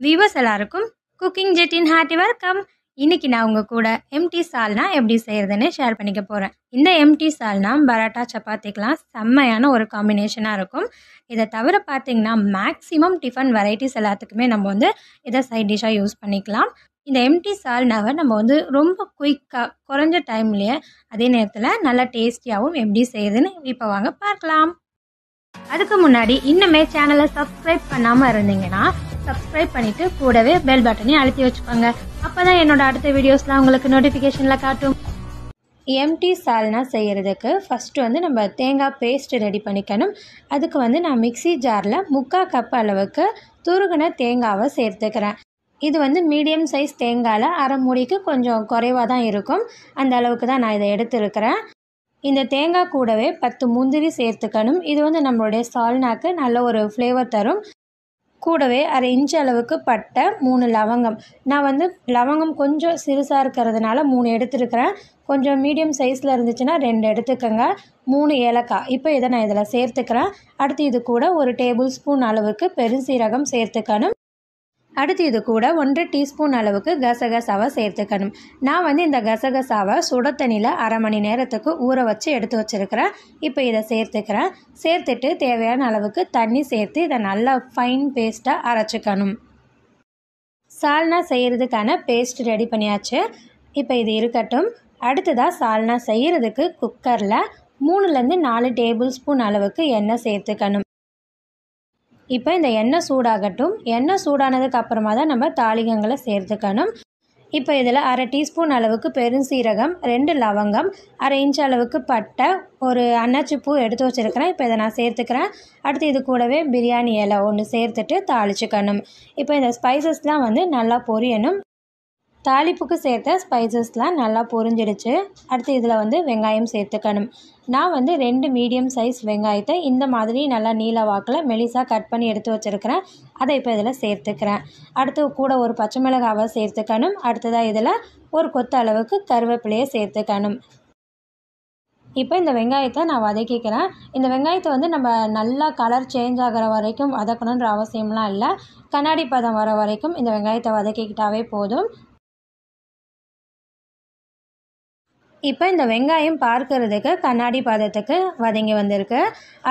Viewers எல்லாருக்கும் cooking ஜெட்டின் hearty welcome. இன்னைக்கு நான் உங்க கூட எம்டி சால்னா எப்படி செய்யறதுன்னு ஷேர் பண்ணிக்க போறேன். இந்த எம்டி சால்னா பரோட்டா சப்பாத்திக்கெலாம் செம்மையான ஒரு காம்பினேஷனாக இருக்கும். இதை தவிர பார்த்தீங்கன்னா மேக்ஸிமம் டிஃபன் வெரைட்டிஸ் எல்லாத்துக்குமே நம்ம இதை சைட் டிஷ்ஷாக யூஸ் பண்ணிக்கலாம். இந்த எம்டி சால்னாவை நம்ம ரொம்ப குயிக்காக குறைஞ்ச டைம்லேயே அதே நேரத்தில் நல்லா டேஸ்டியாகவும் எப்படி செய்யுதுன்னு இப்போ வாங்க பார்க்கலாம். அதுக்கு முன்னாடி இன்னுமே சேனலை சப்ஸ்கிரைப் பண்ணாமல் இருந்தீங்கன்னா சப்ஸ்கிரைப் பண்ணிட்டு கூடவே பெல் பட்டனையும் அழுத்தி வச்சுக்கோங்க. அப்பதான் என்னோட அடுத்த வீடியோஸ்லாம் உங்களுக்கு நோட்டிஃபிகேஷன்ல காட்டும். எம்டி சால்னா செய்யறதுக்கு ஃபர்ஸ்ட் நம்ம தேங்காய் பேஸ்ட் ரெடி பண்ணிக்கணும். அதுக்கு நான் மிக்சி ஜாரில் 3/4 கப் அளவுக்கு துருகின தேங்காவை சேர்த்துக்கிறேன். இது மீடியம் சைஸ் தேங்காயில் அரை மூடிக்கு கொஞ்சம் குறைவாக தான் இருக்கும். அந்த அளவுக்கு தான் நான் இதை எடுத்துருக்கிறேன். இந்த தேங்காய் கூடவே 10 முந்திரி சேர்த்துக்கணும். இது நம்மளுடைய சால்னாக்கு நல்ல ஒரு ஃப்ளேவர் தரும். கூடவே அரை இன்ச் அளவுக்கு பட்டை, 3 லவங்கம். நான் லவங்கம் கொஞ்சம் சிறுசாக இருக்கிறதுனால 3 எடுத்துருக்கிறேன். கொஞ்சம் மீடியம் சைஸில் இருந்துச்சுன்னா 2 எடுத்துக்கோங்க. 3 ஏலக்காய். இப்போ இதை நான் இதில் சேர்த்துக்கிறேன். அடுத்து இது கூட 1 டேபிள் ஸ்பூன் அளவுக்கு பெருசீரகம் சேர்த்துக்கணும். அடுத்து இது கூட 1/2 டீஸ்பூன் அளவுக்கு கசகசாவை சேர்த்துக்கணும். நான் இந்த கசகசாவை சுட தண்ணியில் அரை மணி நேரத்துக்கு ஊற வச்சு எடுத்து வச்சுருக்கிறேன். இப்போ இதை சேர்த்துக்கிறேன். சேர்த்துட்டு தேவையான அளவுக்கு தண்ணி சேர்த்து இதை நல்லா ஃபைன் பேஸ்ட்டாக அரைச்சிக்கணும். சால்னா செய்கிறதுக்கான பேஸ்ட் ரெடி பண்ணியாச்சு. இப்போ இது இருக்கட்டும். அடுத்ததாக சால்னா செய்கிறதுக்கு குக்கரில் 3லேருந்து 4 டேபிள் ஸ்பூன் அளவுக்கு எண்ணெய் சேர்த்துக்கணும். இப்போ இந்த எண்ணெய் சூடாகட்டும். எண்ணெய் சூடானதுக்கு அப்புறமா தான் நம்ம தாளிகங்களை சேர்த்துக்கணும். இப்போ இதில் அரை டீஸ்பூன் அளவுக்கு பெருஞ்சீரகம், 2 லவங்கம், அரை இன்ச் அளவுக்கு பட்டை, ஒரு அன்னாச்சி பூ எடுத்து வச்சுருக்கிறேன். இப்போ இதை நான் சேர்த்துக்கிறேன். அடுத்து இது கூடவே பிரியாணி இலை 1 சேர்த்துட்டு தாளிச்சுக்கணும். இப்போ இந்த ஸ்பைசஸ்லாம் நல்லா பொரியணும். தாளிப்புக்கு சேர்த்த ஸ்பைசஸ்லாம் நல்லா பொரிஞ்சிடுச்சு. அடுத்து இதில் வெங்காயம் சேர்த்துக்கணும். நான் 2 மீடியம் சைஸ் வெங்காயத்தை இந்த மாதிரி நல்லா நீல வாக்கில் மெலிசாக கட் பண்ணி எடுத்து வச்சுருக்கிறேன். அதை இப்போ இதில் சேர்த்துக்கிறேன். அடுத்து கூட ஒரு பச்சை மிளகாவை சேர்த்துக்கணும். அடுத்ததாக இதில் ஒரு கொத்து அளவுக்கு கருவேப்பிலையை சேர்த்துக்கணும். இப்போ இந்த வெங்காயத்தை நான் வதக்கிக்கிறேன். இந்த வெங்காயத்தை நம்ம நல்லா கலர் சேஞ்ச் ஆகிற வரைக்கும் வதக்கணுன்ற அவசியம்லாம் இல்லை. கண்ணாடி பதம் வர வரைக்கும் இந்த வெங்காயத்தை வதக்கிக்கிட்டாவே போதும். இப்போ இந்த வெங்காயம் பார்க்கறதுக்கு கண்ணாடி பதத்துக்கு வதங்கி வந்திருக்கு.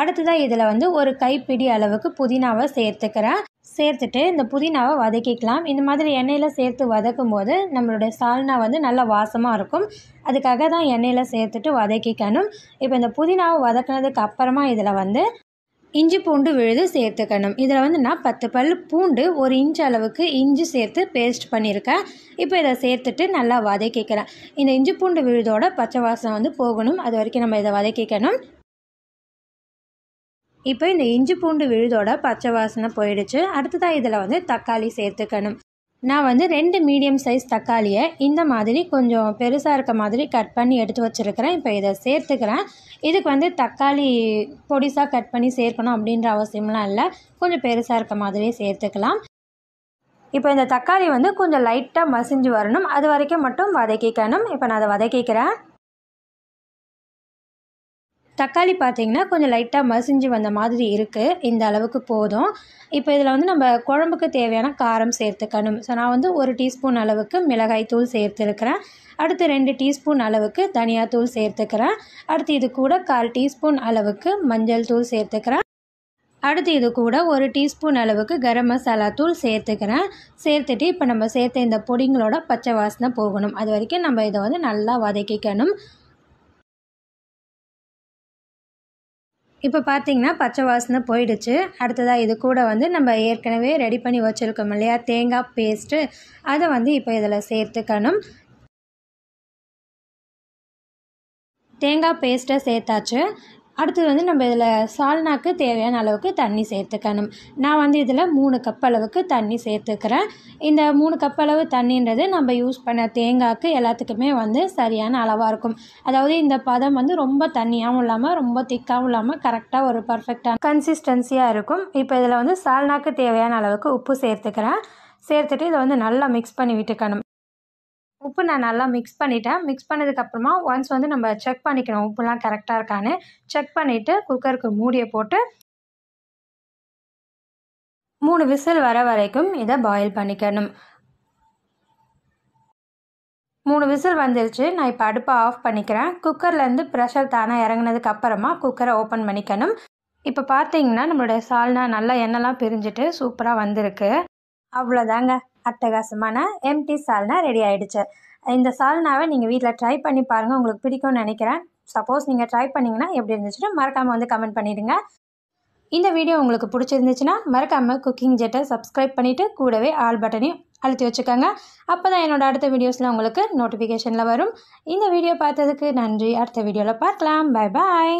அடுத்ததாக இதில் ஒரு கைப்பிடி அளவுக்கு புதினாவை சேர்த்துக்கிறேன். சேர்த்துட்டு இந்த புதினாவை வதக்கிக்கலாம். இந்த மாதிரி எண்ணெயில் சேர்த்து வதக்கும் போது நம்மளுடைய சால்னா நல்லா வாசமாக இருக்கும். அதுக்காக தான் எண்ணெயில் சேர்த்துட்டு வதக்கிக்கணும். இப்போ இந்த புதினாவை வதக்கினதுக்கு அப்புறமா இதில் இஞ்சி பூண்டு விழுது சேர்த்துக்கணும். இதில் நான் 10 பல் பூண்டு, 1 இன்ச் அளவுக்கு இஞ்சி சேர்த்து பேஸ்ட் பண்ணியிருக்கேன். இப்போ இதை சேர்த்துட்டு நல்லா வதக்கிக்கிறேன். இந்த இஞ்சி பூண்டு விழுதோட பச்சை வாசனை போகணும். அது வரைக்கும் நம்ம இதை வதக்கிக்கணும். இப்போ இந்த இஞ்சி பூண்டு விழுதோட பச்சை வாசனை போயிடுச்சு. அடுத்ததாக இதில் தக்காளி சேர்த்துக்கணும். நான் 2 மீடியம் சைஸ் தக்காளியை இந்த மாதிரி கொஞ்சம் பெருசாக இருக்க மாதிரி கட் பண்ணி எடுத்து வச்சுருக்கிறேன். இப்போ இதை சேர்த்துக்கிறேன். இதுக்கு தக்காளி பொடிசாக கட் பண்ணி சேர்க்கணும் அப்படின்ற அவசியம்லாம் இல்லை. கொஞ்சம் பெருசாக இருக்க மாதிரியே சேர்த்துக்கலாம். இப்போ இந்த தக்காளி கொஞ்சம் லைட்டாக மசிஞ்சு வரணும். அது வரைக்கும் மட்டும் வதக்கிக்கணும். இப்போ நான் அதை வதக்கிக்கிறேன். தக்காளி பார்த்திங்கன்னா கொஞ்சம் லைட்டாக மசிஞ்சு வந்த மாதிரி இருக்குது. இந்த அளவுக்கு போதும். இப்போ இதில் நம்ம குழம்புக்கு தேவையான காரம் சேர்த்துக்கணும். ஸோ நான் 1 டீஸ்பூன் அளவுக்கு மிளகாய் தூள் சேர்த்துருக்கிறேன். அடுத்து 2 டீஸ்பூன் அளவுக்கு தனியாத்தூள் சேர்த்துக்கிறேன். அடுத்து இது கூட 1/4 டீஸ்பூன் அளவுக்கு மஞ்சள் தூள் சேர்த்துக்கிறேன். அடுத்து இது கூட 1 டீஸ்பூன் அளவுக்கு கரம் மசாலா தூள் சேர்த்துக்கிறேன். சேர்த்துட்டு இப்போ நம்ம சேர்த்த இந்த பொடிங்களோட பச்சை வாசனை போகணும். அது வரைக்கும் நம்ம இதை நல்லா வதக்கிக்கணும். இப்போ பார்த்திங்கன்னா பச்சை வாசனை போயிடுச்சு. அடுத்ததாக இது கூட நம்ம ஏற்கனவே ரெடி பண்ணி வச்சுருக்கோம் இல்லையா தேங்காய் பேஸ்ட்டு, அதை இப்போ இதில் சேர்த்துக்கணும். தேங்காய் பேஸ்ட்டை சேர்த்தாச்சு. அடுத்தது நம்ம இதில் சால்னாக்கு தேவையான அளவுக்கு தண்ணி சேர்த்துக்கணும். நான் இதில் 3 கப் அளவுக்கு தண்ணி சேர்த்துக்கிறேன். இந்த 3 கப் அளவு தண்ணின்றது நம்ம யூஸ் பண்ண தேங்காய்க்கு எல்லாத்துக்குமே சரியான அளவாக இருக்கும். அதாவது இந்த பதம் ரொம்ப தண்ணியாகவும் இல்லாமல் ரொம்ப திக்காகவும் இல்லாமல் கரெக்டாக ஒரு பர்ஃபெக்டான கன்சிஸ்டன்சியாக இருக்கும். இப்போ இதில் சால்னாக்கு தேவையான அளவுக்கு உப்பு சேர்த்துக்கிறேன். சேர்த்துட்டு இதை நல்லா மிக்ஸ் பண்ணி விட்டுக்கணும். உப்பு நான் நல்லா மிக்ஸ் பண்ணிட்டேன். மிக்ஸ் பண்ணதுக்கப்புறமா ஒன்ஸ் நம்ம செக் பண்ணிக்கணும் உப்புலாம் கரெக்டாக இருக்கான்னு. செக் பண்ணிவிட்டு குக்கருக்கு மூடியை போட்டு 3 விசில் வர வரைக்கும் இதை பாயில் பண்ணிக்கணும். 3 விசில் வந்துருச்சு. நான் இப்போ அடுப்பை ஆஃப் பண்ணிக்கிறேன். குக்கர்லேருந்து ப்ரெஷர் தானாக இறங்கினதுக்கு அப்புறமா குக்கரை ஓப்பன் பண்ணிக்கணும். இப்போ பார்த்தீங்கன்னா நம்மளுடைய சால்னா நல்லா எண்ணெய்லாம் பிரிஞ்சுட்டு சூப்பராக வந்திருக்கு. அவ்வளோதாங்க, அட்டகாசமான எம்டி சால்னா ரெடி ஆகிடுச்சு. இந்த சால்னாவை நீங்கள் வீட்டில் ட்ரை பண்ணி பாருங்கள், உங்களுக்கு பிடிக்கும்னு நினைக்கிறேன். சப்போஸ் நீங்கள் ட்ரை பண்ணிங்கன்னா எப்படி இருந்துச்சுன்னா மறக்காமல் வந்து கமெண்ட் பண்ணிவிடுங்க. இந்த வீடியோ உங்களுக்கு பிடிச்சிருந்துச்சுன்னா மறக்காமல் குக்கிங் ஜெட்டை சப்ஸ்கிரைப் பண்ணிவிட்டு கூடவே ஆல் பட்டனையும் அழுத்தி வச்சுக்கோங்க. அப்போ தான் என்னோடய அடுத்த வீடியோஸில் உங்களுக்கு நோட்டிஃபிகேஷனில் வரும். இந்த வீடியோ பார்த்ததுக்கு நன்றி. அடுத்த வீடியோவில் பார்க்கலாம். Bye bye.